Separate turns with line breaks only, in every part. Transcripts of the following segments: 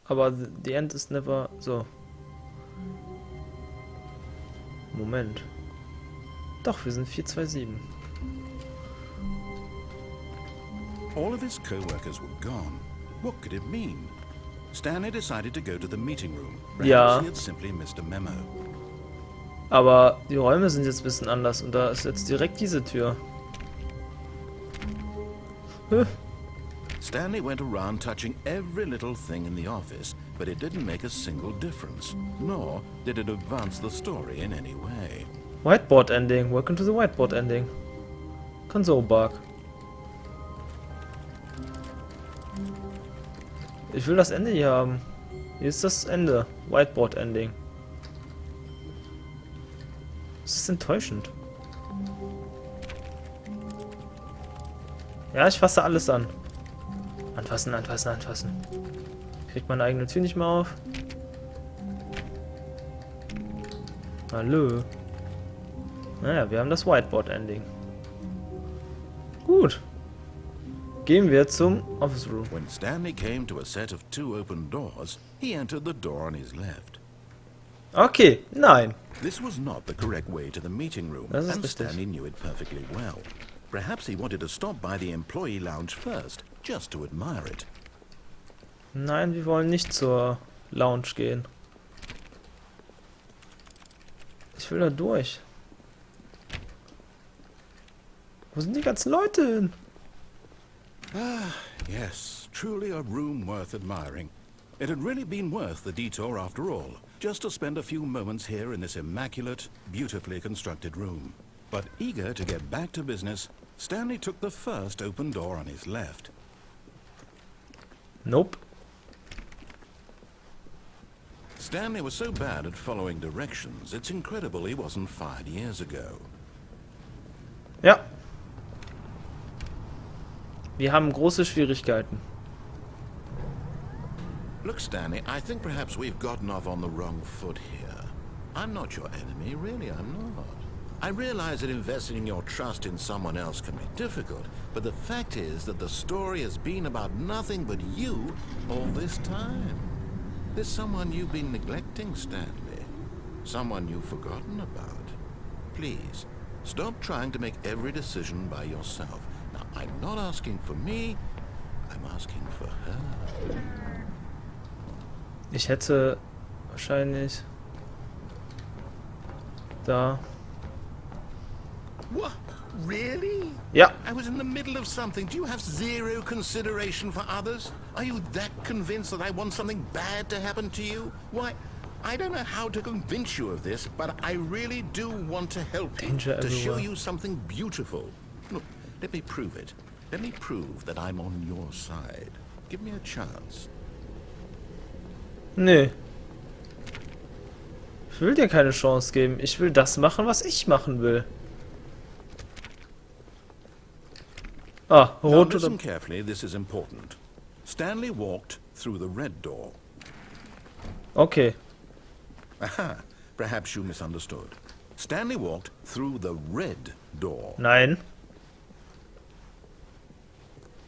aber the end is never... So. Moment. Doch, wir sind 427.
All of his co-workers were gone. What could it mean? Stanley decided to go to the meeting room. Perhaps he had simply missed a memo.
Aber die Räume sind jetzt ein bisschen anders und da ist jetzt direkt diese Tür.
Stanley went around touching every little thing in the office, but it didn't make a single difference, nor did it advance the story in any way.
Whiteboard ending. Welcome to the whiteboard ending. Console bug. Ich will das Ende hier haben. Hier ist das Ende. Whiteboard ending. Das ist enttäuschend. Ja, ich fasse alles an. Anfassen, anfassen, anfassen. Kriegt meine eigene Tür nicht mehr auf. Hallo. Naja, wir haben das Whiteboard-Ending. Gut. Gehen wir zum Office Room.
When Stanley came to a set of 2 open doors, he entered the door on his left.
Okay, nein.
This was not the correct way to the meeting room,
Das ist
and
richtig.
Stanley knew it perfectly well. Perhaps he wanted to stop by the employee lounge first, just to admire it.
Nein, wir wollen nicht zur Lounge gehen. Ich will da durch. Wo sind die ganzen Leute hin?
Ah, yes, truly a room worth admiring. It had really been worth the detour after all, just to spend a few moments here in this immaculate, beautifully constructed room. But eager to get back to business, Stanley took the first open door on his left.
Nope.
Stanley was so bad at following directions, it's incredible he wasn't fired years ago.
Ja. Wir haben große Schwierigkeiten.
Look, Stanley, I think perhaps we've gotten off on the wrong foot here. I'm not your enemy, really, I'm not. I realize that investing your trust in someone else can be difficult, but the fact is that the story has been about nothing but you all this time. There's someone you've been neglecting, Stanley. Someone you've forgotten about. Please, stop trying to make every decision by yourself. Now, I'm not asking for me, I'm asking for her.
Ich hätte wahrscheinlich da.
What? Really?
Ja.
I was in the middle of something. Do you have zero consideration for others? Are you that convinced that I want something bad to happen to you? Why, I don't know how to convince you of this, but I really do want to help you.
Danger
To show
everywhere.
you something beautiful. Look, let me prove it. Let me prove that I'm on your side. Give me a chance.
Nö. Ich will dir keine Chance geben. Ich will das machen, was ich machen will. Ah,
Now
rot
listen
oder...
carefully, this is important. Stanley walked through the red door.
Okay.
Aha, perhaps you misunderstood. Stanley walked through the red door.
Nein.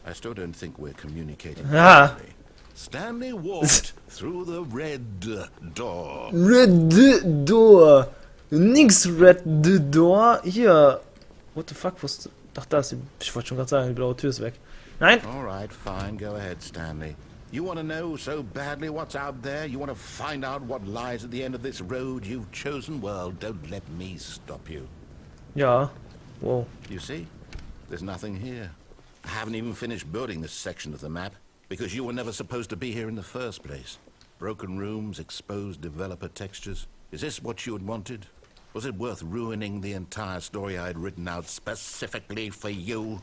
I still don't think we're communicating
Ah.
properly. Stanley walked through the red door.
Red Door. Nix Red Door. Hier. What the fuck? Was... Ach, da ist die... Ich wollte schon gerade sagen, die blaue Tür ist weg. Nein.
All right, fine, go ahead, Stanley. You want to know so badly what's out there? You want to find out what lies at the end of this road you've chosen? Well, don't let me stop you.
Ja. Wow.
You see? There's nothing here. I haven't even finished building this section of the map, because you were never supposed to be here in the first place. Broken rooms, exposed developer textures. Is this what you had wanted? Was it worth ruining the entire story I had written out specifically for you?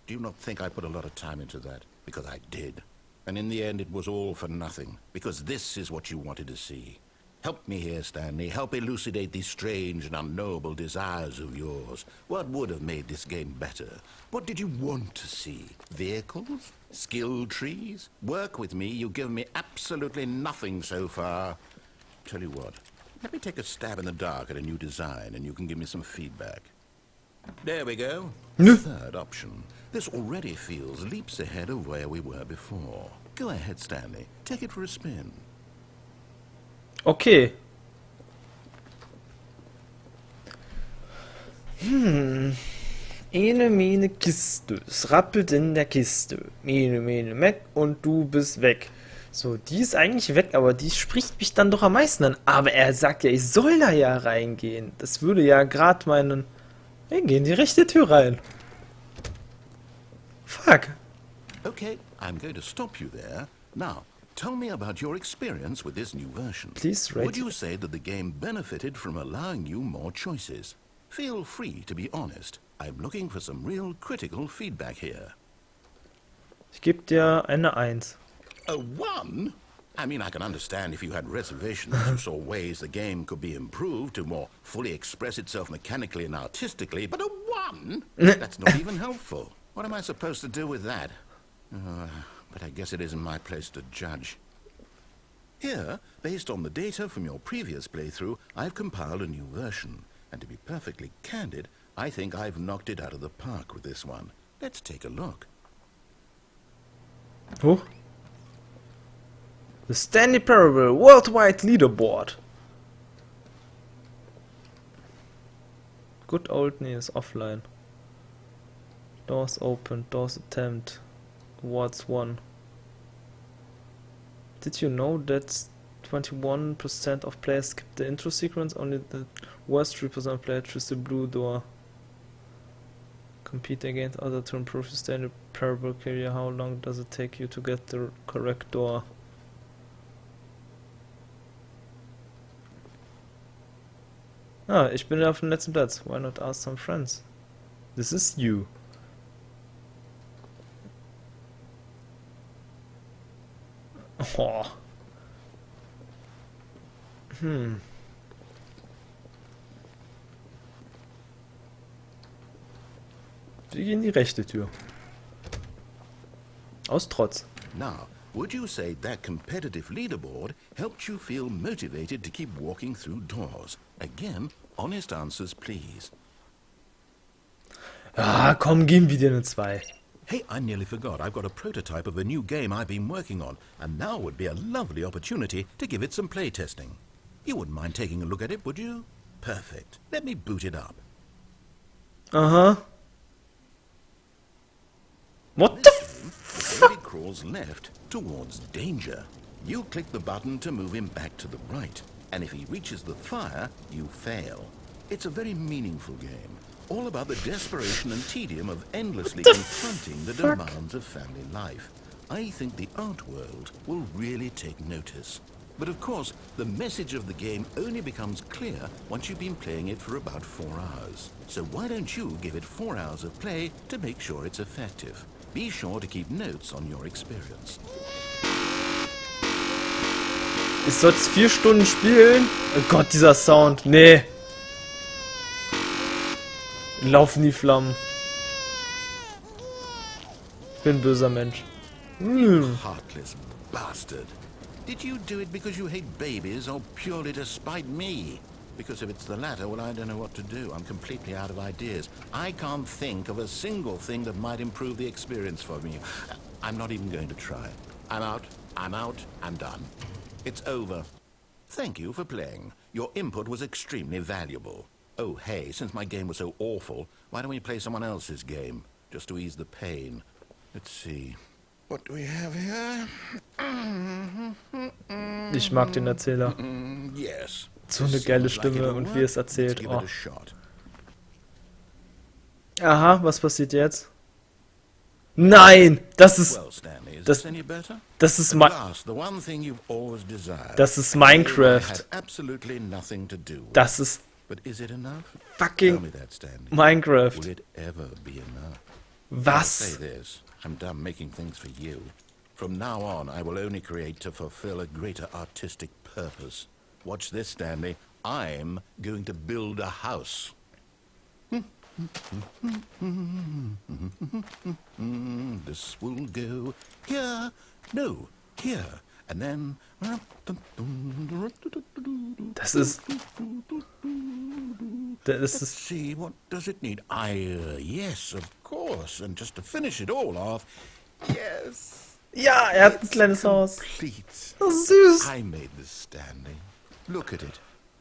Do you not think I put a lot of time into that? Because I did. And in the end, it was all for nothing, because this is what you wanted to see. Help me here, Stanley. Help elucidate these strange and unknowable desires of yours. What would have made this game better? What did you want to see? Vehicles? Skill trees? Work with me. You've given me absolutely nothing so far. Tell you what. Let me take a stab in the dark at a new design, and you can give me some feedback. There we go.
Nö.
Third option. This already feels leaps ahead of where we were before. Go ahead, Stanley. Take it for a spin.
Okay. Ene, mene, Kiste. Es rappelt in der Kiste. Mene, mene, Mac und du bist weg. So, die ist eigentlich weg, aber die spricht mich dann doch am meisten an. Aber er sagt ja, ich soll da ja reingehen. Das würde ja gerade meinen... Wir gehen die rechte Tür rein. Fuck.
Okay, I'm going to stop you there. Now, tell me about your experience with this new version.
Please rate
Would you say that the game benefited from allowing you more choices? Feel free to be honest. I'm looking for some real critical feedback here.
Ich gebe dir eine 1.
A 1? I mean, I can understand if you had reservations, you saw ways the game could be improved to more fully express itself mechanically and artistically, but a 1? That's not even helpful. What am I supposed to do with that? But I guess it isn't my place to judge. Here, based on the data from your previous playthrough, I've compiled a new version. And to be perfectly candid, I think I've knocked it out of the park with this one. Let's take a look.
Hoch. The Stanley Parable Worldwide Leaderboard. Good old nee ist offline. Doors open, doors attempt. Awards won. Did you know that 21% of players skip the intro sequence? Only the worst 3% of players choose the blue door. Compete against others to improve your Stanley Parable career. How long does it take you to get the correct door? Ah, ich bin auf dem letzten Platz. Why not ask some friends? This is you. Oh. Wir gehen in die rechte Tür. Aus Trotz.
Now, would you say that competitive leaderboard helped you feel motivated to keep walking through doors? Again, honest answers, please.
Ah, komm, geben wir dir eine 2.
Hey, I nearly forgot. I've got a prototype of a new game I've been working on, and now would be a lovely opportunity to give it some playtesting. You wouldn't mind taking a look at it, would you? Perfect. Let me boot it up.
Aha. What the
The baby crawls left towards danger. You click the button to move him back to the right, and if he reaches the fire, you fail. It's a very meaningful game, all about the desperation and tedium of endlessly confronting the demands of family life. I think the art world will really take notice. But of course, the message of the game only becomes clear once you've been playing it for about 4 hours. So why don't you give it 4 hours of play to make sure it's effective? Be sure to keep notes on your experience.
Ich soll jetzt 4 Stunden spielen? Oh Gott, dieser Sound. Nee. Laufen die Flammen. Ich bin ein böser Mensch.
Heartless bastard. Did you do it because you hate babies or purely to spite me? Because if it's the latter, well, I don't know what to do. I'm completely out of ideas. I can't think of a single thing that might improve the experience for me. I'm not even going to try. I'm out. I'm done. It's over. Thank you for playing. Your input was extremely valuable. Oh, hey, since my game was so awful, why don't we play someone else's game? Just to ease the pain. Let's see. What do we have here?
Ich mag den Erzähler.
Yes.
So eine geile Stimme und wie es erzählt.
Give
Oh.
it a shot.
Aha, was passiert jetzt? Nein! Das ist...
Well, Stanley, is
Das-
this any better?
Das ist
At
mein...
last, the one thing you've always desired.
Das ist
A game I
Minecraft.
had absolutely nothing to do with.
Das ist
But is it enough? Tell
fucking
me that, Stanley.
Minecraft.
Will it ever be enough? I'll
Was?
say this. I'm done making things for you. From now on, I will only create to fulfill a greater artistic purpose. Watch this, Stanley. I'm going to build a house. This will go here. No, here. And then...
Das ist... Das
Let's
ist...
see, what does it need? Yes, of course. And just to finish it all off, yes.
Ja, er hat ein kleines Haus.
Complete.
Das ist süß.
I made this, Stanley. Look at it.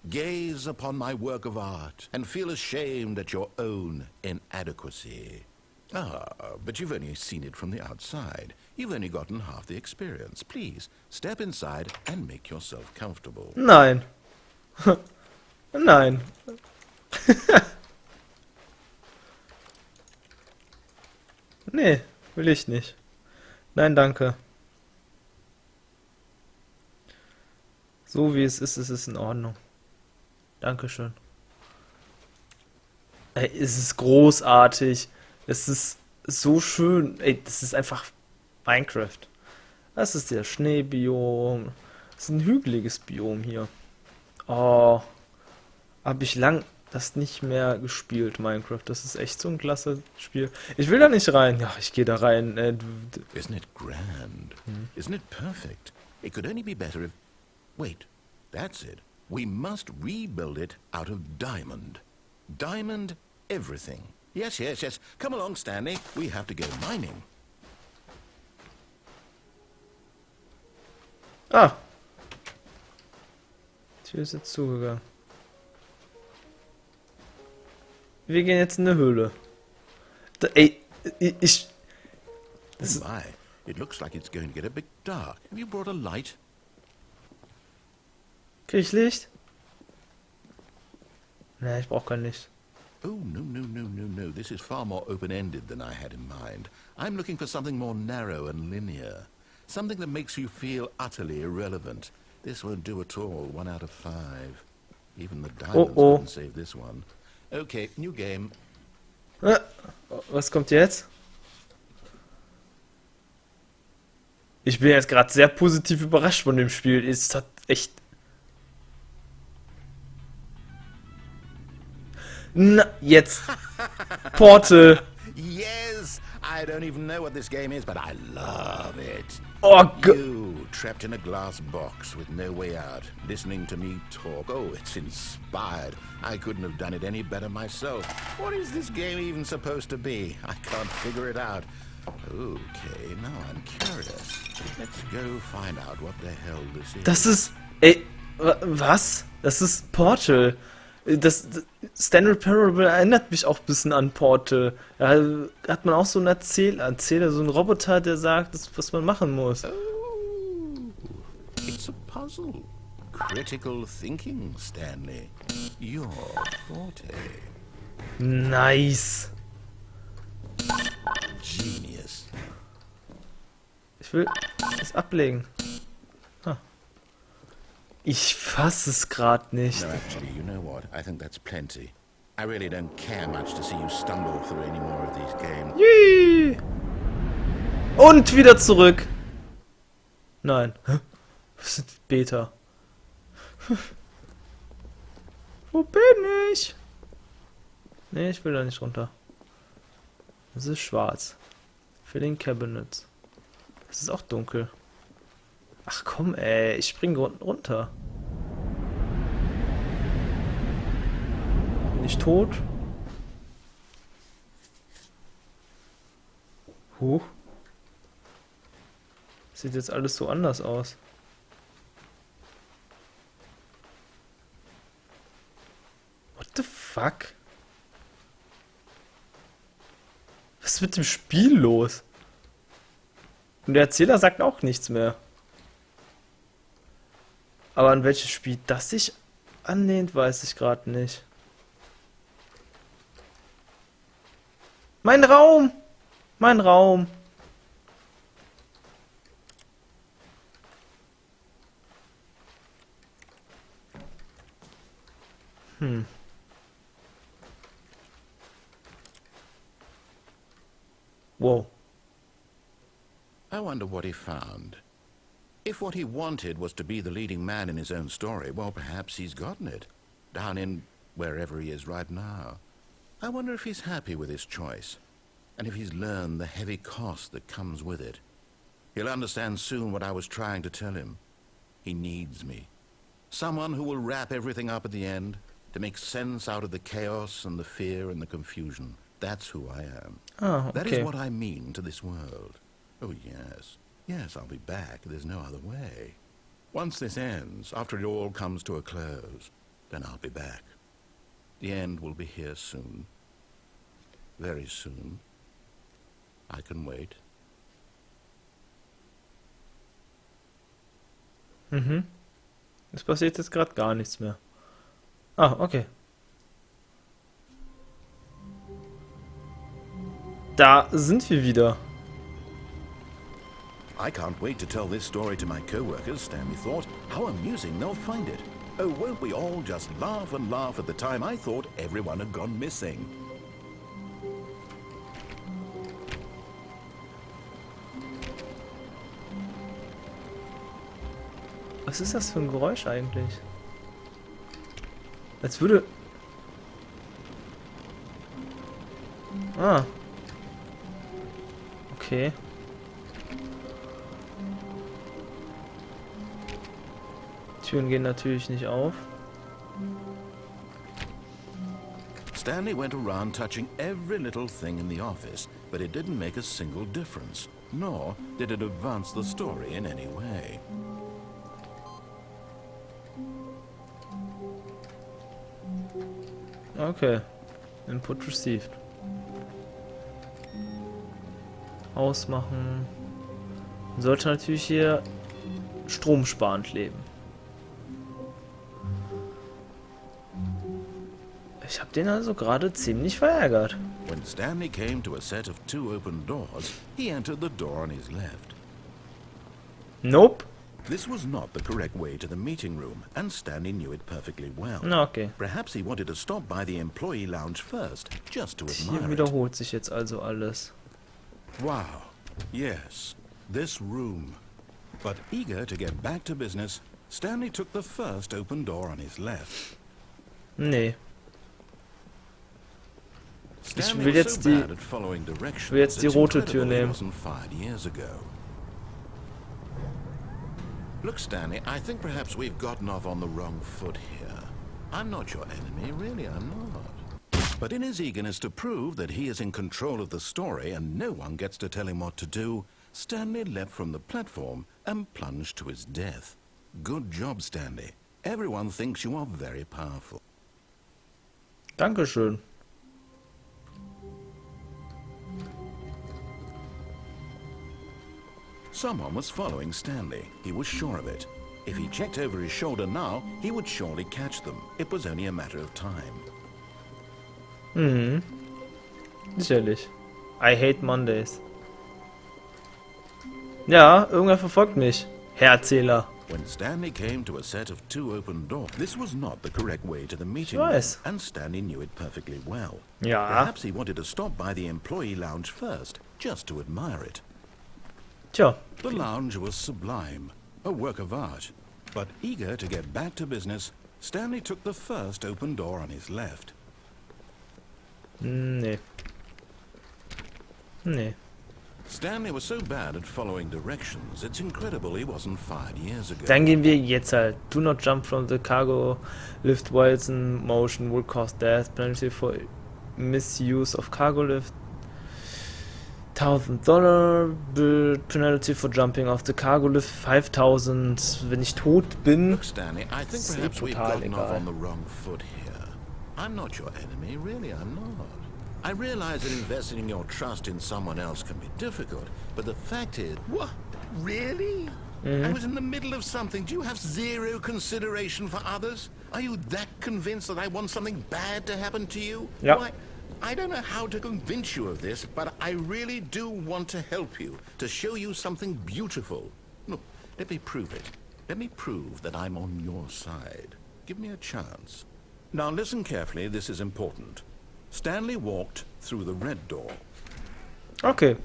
Gaze upon my work of art and feel ashamed at your own inadequacy. But you've only seen it from the outside. You've only gotten half the experience. Please, step inside and make yourself comfortable.
Nein. Nein. Nee, will ich nicht. Nein, danke. So wie es ist in Ordnung. Dankeschön. Ey, es ist großartig. Es ist so schön. Ey, das ist einfach Minecraft. Das ist der Schneebiom. Das ist ein hügeliges Biom hier. Oh, habe ich lang das nicht mehr gespielt, Minecraft. Das ist echt so ein klasse Spiel. Ich will da nicht rein. Ja, ich gehe da rein.
Isn't it grand? Isn't it perfect? It could only be better if... Wait, that's it. We must rebuild it out of diamond. Diamond everything. Yes, yes, yes. Come along, Stanley. We have to go mining.
Ah. Die Tür ist jetzt zugegangen. Wir gehen jetzt in eine Höhle. Ey, ich...
Oh my, it looks like it's going to get a bit dark. Have you brought a light?
Krieg ich Licht? Nee, ich brauche kein Licht.
Oh, no. This is far more open-ended than I had in mind. I'm looking for something more narrow and linear. Something that makes you feel utterly irrelevant. This won't do at all. 1 out of 5. Even the diamonds couldn't save this one. Okay, new game.
Was kommt jetzt? Ich bin jetzt gerade sehr positiv überrascht von dem Spiel. Es hat echt... Na, jetzt. Portal.
Yes! I don't even know what this game is, but I love it.
Oh Gott.
You, trapped in a glass box with no way out, listening to me talk. Oh, it's inspired. I couldn't have done it any better myself. What is this game even supposed to be? I can't figure it out. Okay, now I'm curious. Let's go find out what the hell this is.
Das ist... Ey, was? Das ist Portal. Das Stanley Parable erinnert mich auch ein bisschen an Portal. Da hat man auch so einen Erzähler, so einen Roboter, der sagt, was man machen muss.
Oh, it's a puzzle. Critical thinking, Stanley. Your forte.
Nice.
Genius.
Ich will es ablegen. Ich fasse es gerade nicht.
No, actually, you know what? I think that's plenty. I really don't care much to see you stumble through any more of these games.
Yee. Und wieder zurück. Nein. Was ist Beta? Wo bin ich? Nee, ich will da nicht runter. Es ist schwarz. Filling Cabinets. Es ist auch dunkel. Ach komm, ey, ich spring runter. Bin ich tot? Huch. Sieht jetzt alles so anders aus. What the fuck? Was ist mit dem Spiel los? Und der Erzähler sagt auch nichts mehr. Aber an welches Spiel das sich anlehnt, weiß ich gerade nicht. Mein Raum! Mein Raum! Wow.
I wonder what he found. If what he wanted was to be the leading man in his own story, well, perhaps he's gotten it. Down in wherever he is right now. I wonder if he's happy with his choice. And if he's learned the heavy cost that comes with it. He'll understand soon what I was trying to tell him. He needs me. Someone who will wrap everything up at the end, to make sense out of the chaos and the fear and the confusion. That's who I am.
Ah,
That is
okay.
what I mean to this world. Oh, yes. Yes, I'll be back. There's no other way. Once this ends, after it all comes to a close, then I'll be back. The end will be here soon. Very soon. I can wait.
Mhm. Es passiert jetzt gerade gar nichts mehr. Ah, okay. Da sind wir wieder.
I can't wait to tell this story to my co-workers, Stanley thought. How amusing they'll find it. Oh, won't we all just laugh and laugh at the time I thought everyone had gone missing.
Was ist das für ein Geräusch eigentlich? Als würde... Ah. Okay. Türen gehen natürlich nicht auf.
Stanley went around touching every little thing in the office, but it didn't make a single difference, nor did it advance the story in any way.
Okay. Input received. Ausmachen. Man sollte natürlich hier stromsparend leben. Ich habe den also gerade ziemlich verärgert.
When Stanley came to a set of 2 open doors, he entered the door on his left.
Nope.
This was not the correct way to the meeting room, and Stanley knew it perfectly well.
Na, okay.
Perhaps he wanted to stop by the employee lounge first, just to
Hier
admire it.
wiederholt sich jetzt also alles.
Wow. Yes, this room. But eager to get back to business, Stanley took the first open door on his left.
Nee.
Stanley
will
was
jetzt
so
die-
bad at following directions,
will jetzt die
it's
rote
incredible
Tür
he
nehmen.
wasn't fired years ago. Look, Stanley, I think perhaps we've gotten off on the wrong foot here. I'm not your enemy, really, I'm not. But in his eagerness to prove that he is in control of the story and no one gets to tell him what to do, Stanley leapt from the platform and plunged to his death. Good job, Stanley. Everyone thinks you are very powerful.
Dankeschön.
Someone was following Stanley. He was sure of it. If he checked over his shoulder now, he would surely catch them. It was only a matter of time.
Mhm. Sicherlich. I hate Mondays. Ja, irgendwer verfolgt mich. Herr Erzähler.
When Stanley came to a set of 2 open doors, this was not the correct way to the meeting
Ich
room,
weiß.
and Stanley knew it perfectly well.
Ja.
Perhaps he wanted to stop by the employee lounge first, just to admire it.
Tja.
The lounge was sublime, a work of art. But eager to get back to business, Stanley took the first open door on his left.
Nee. Nee.
Stanley was so bad at following directions, it's incredible he wasn't fired years ago.
Dann gehen wir jetzt halt. Do not jump from the cargo lift while it's in motion will cause death. Penalty for misuse of cargo lift. $1,000. Penalty for jumping off the cargo lift. 5.000. Wenn ich tot bin.
Look, Stanley, I think
Ist
perhaps we've
total
gotten off
egal.
on the wrong foot here. I'm not your enemy, really, I'm not. I realize that investing in your trust in someone else can be difficult, but the fact is... What? Really? I was in the middle of something. Do you have zero consideration for others? Are you that convinced that I want something bad to happen to you?
Yeah.
Why, I don't know how to convince you of this, but I really do want to help you, to show you something beautiful. Look, let me prove it. Let me prove that I'm on your side. Give me a chance. Now listen carefully, this is important. Stanley walked through the red door.
Okay.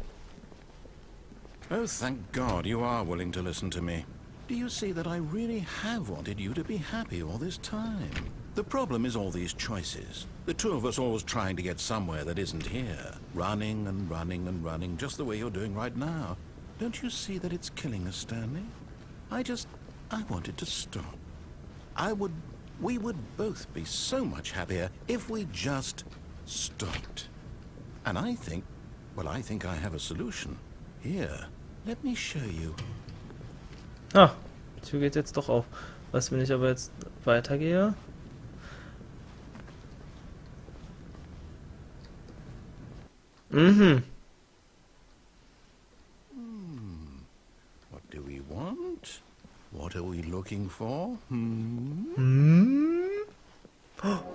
Oh, thank God you are willing to listen to me. Do you see that I really have wanted you to be happy all this time? The problem is all these choices. The two of us always trying to get somewhere that isn't here. Running and running and running, just the way you're doing right now. Don't you see that it's killing us, Stanley? I want it to stop. We would both be so much happier if we just stopped. And I think I have a solution. Here, let me show you.
Ah, die Tür geht jetzt doch auf. Was, wenn ich aber jetzt weitergehe? Mhm.
What do we want? What are we looking for?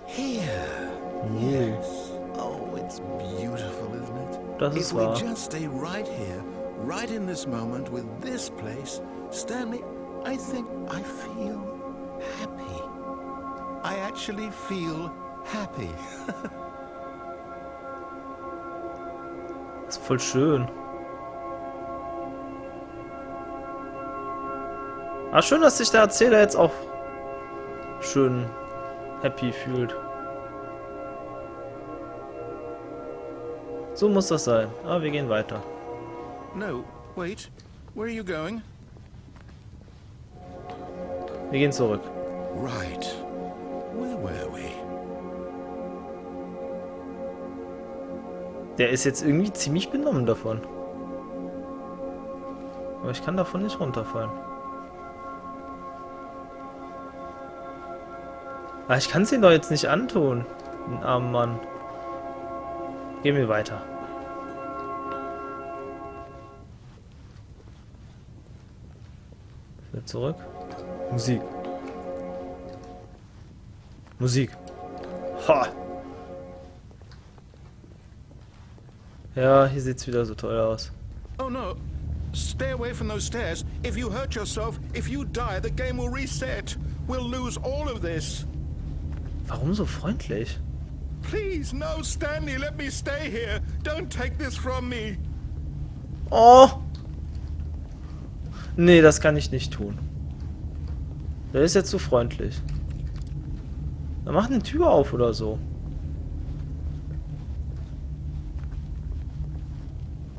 Here. Yes. Oh, it's beautiful, isn't it?
Das ist
If we
wahr.
just stay right here, right in this moment with this place, Stanley, I think I feel happy. I actually feel happy.
Das ist voll schön. Ah, schön, dass sich der Erzähler jetzt auch schön happy fühlt. So muss das sein. Aber wir gehen weiter.
No, wait. Where are you going?
Wir gehen zurück.
Right. Where were we?
Der ist jetzt irgendwie ziemlich benommen davon. Aber ich kann davon nicht runterfallen. Ah, ich kann es ihn doch jetzt nicht antun. Den armen Mann. Gehen wir weiter. Wieder zurück. Musik. Musik. Ha! Ja, hier sieht's wieder so toll aus.
Oh no. Stay away from those stairs. If you hurt yourself, if you die, the game will reset. We'll lose all of this.
Warum so freundlich?
Please, no, Stanley, let me stay here. Don't take this from me.
Oh! Nee, das kann ich nicht tun. Der ist jetzt zu freundlich. Dann mach eine Tür auf oder so.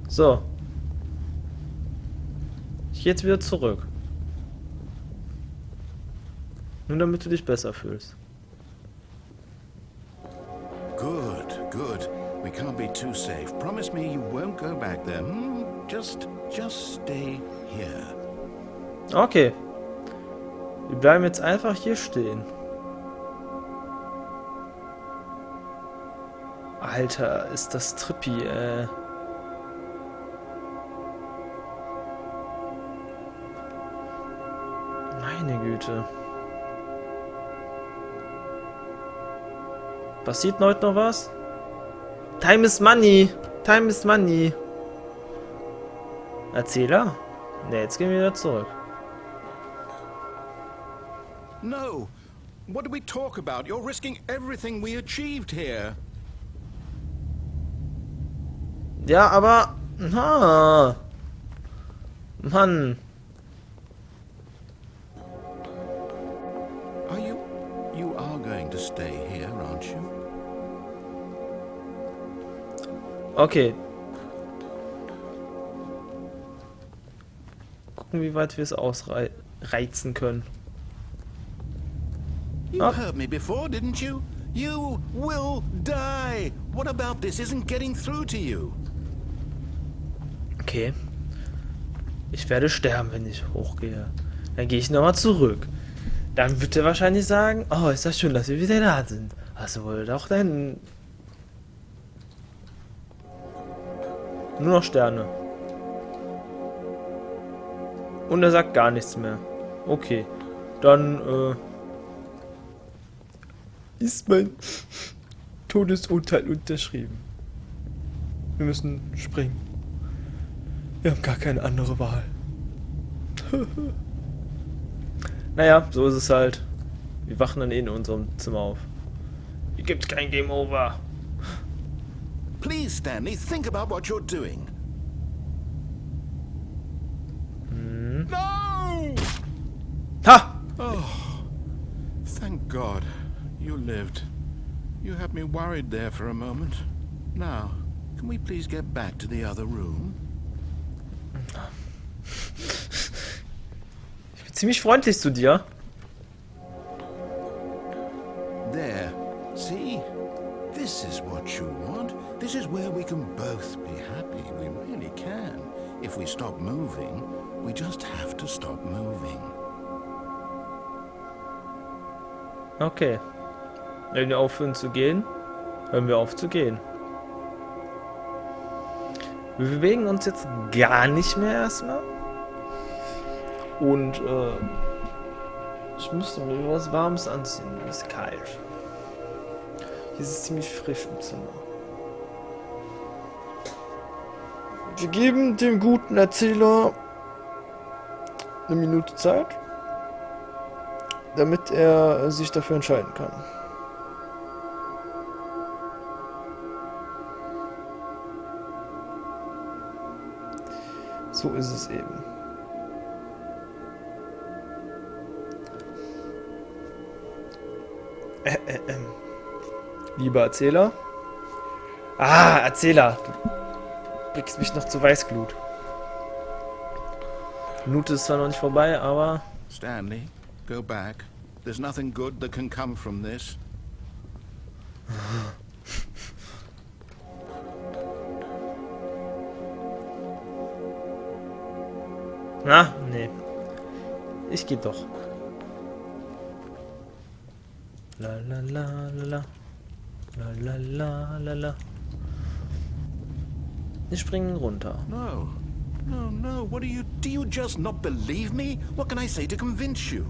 So. Ich gehe jetzt wieder zurück. Nur damit du dich besser fühlst.
Good, good. We can't be too safe. Promise me you won't go back there. Just stay here.
Okay. Wir bleiben jetzt einfach hier stehen. Alter, ist das trippy, Meine Güte. Passiert heute noch was? Time is money. Time is money. Erzähler? Ne, jetzt gehen wir wieder zurück.
No. What do we talk about? You're risking everything we achieved here.
Ja, aber... Na. Mann.
You are going to stay here, aren't you?
Okay. Gucken, wie weit wir es ausreizen können.
You heard me before, didn't you? You will die. What about this isn't getting through to you?
Okay. Ich werde sterben, wenn ich hochgehe. Dann gehe ich nochmal zurück. Dann wird er wahrscheinlich sagen, oh, ist das schön, dass wir wieder da sind. Hast du wohl doch deinen... Nur noch Sterne. Und er sagt gar nichts mehr. Okay. Dann, ist mein Todesurteil unterschrieben. Wir müssen springen. Wir haben gar keine andere Wahl. Naja, so ist es halt. Wir wachen dann eh in unserem Zimmer auf. Hier gibt's kein Game Over.
Please, Stanley, think about what you're doing. No!
Ha!
Oh, thank God. You lived. You had me worried there for a moment. Now, can we please get back to the other room?
ziemlich freundlich zu dir.
There. See? This is what you want. This is where we can both be happy. We really can. If we stop moving, we just have to stop moving.
Okay. Wenn wir aufhören zu gehen, hören wir auf zu gehen. Wir bewegen uns jetzt gar nicht mehr erstmal. Und ich müsste mir was Warmes anziehen. Es ist kalt. Hier ist es ziemlich frisch im Zimmer. Wir geben dem guten Erzähler eine Minute Zeit, damit er sich dafür entscheiden kann. So ist es eben. Lieber Erzähler. Ah, Erzähler. Du bringst mich noch zur Weißglut. Die Minute ist zwar noch nicht vorbei, aber...
Stanley, go back. There's nothing good that can come from this.
Na, nee. Ich geh doch. La la la la la. La la la la la. Wir springen runter.
No. No, no. What do you just not believe me? What can I say to convince you?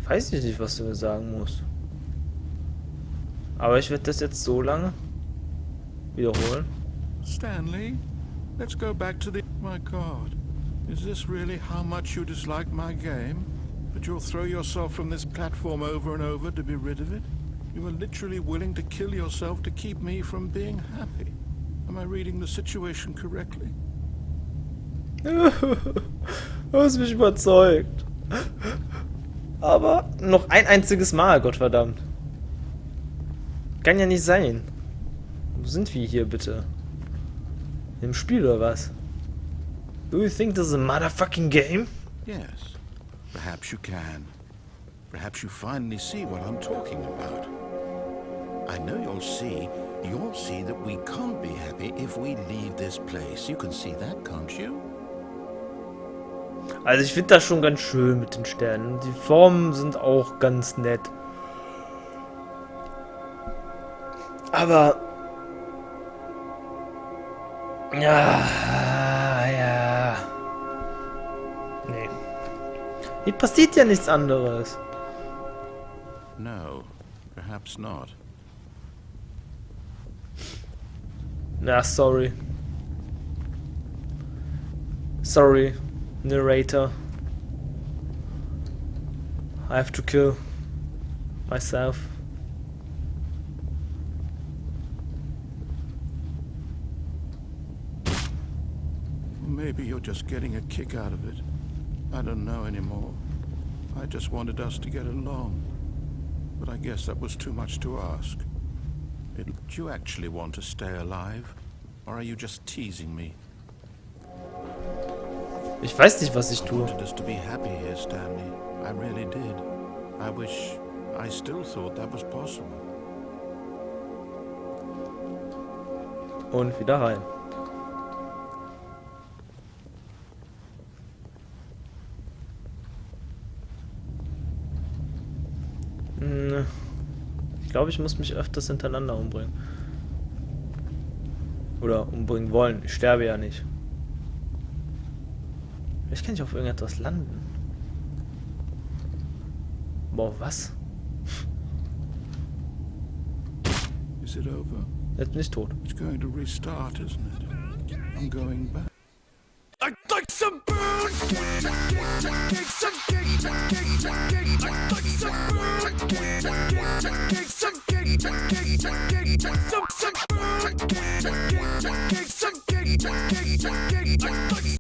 Weiß ich nicht, was du mir sagen musst. Aber ich werde das jetzt so lange wiederholen.
Stanley, let's go back to the... My God. Is this really how much you dislike my game? But you'll throw yourself from this platform over and over to be rid of it? You are literally willing to kill yourself to keep me from being happy. Am I reading the situation correctly?
Du hast mich überzeugt. Aber noch ein einziges Mal, Gottverdammt. Kann ja nicht sein. Wo sind wir hier bitte? Im Spiel oder was? Do you think this is a motherfucking game?
Yes. Perhaps you can. Perhaps you finally see what I'm talking about. I know you'll see that we can't be happy if we leave this place. You can see that, can't you?
Also ich finde das schon ganz schön mit den Sternen. Die Formen sind auch ganz nett. Aber... Ja... Nee. Hier passiert ja nichts anderes.
No, perhaps not.
Na, sorry. Sorry, narrator. I have to kill myself.
Maybe you're just getting a kick out of it. I don't know anymore. I just wanted us to get along. But I guess that was too much to ask. Do you actually want to stay alive? Or are you just teasing me?
Ich weiß nicht, was ich
I
tue.
wanted us to be happy here, Stanley. I really did. I wish I still thought that was possible.
Und wieder rein. Ich glaube, ich muss mich öfters hintereinander umbringen. Oder umbringen wollen. Ich sterbe ja nicht. Vielleicht kann ich auf irgendetwas landen. Boah, was?
Is it over?
Jetzt bin ich tot.
It's going to restart, isn't it? I'm going back.
I'd like some bird cake, some cake, I'd like some bird cake, some cake, some bird cake, some cake, I'd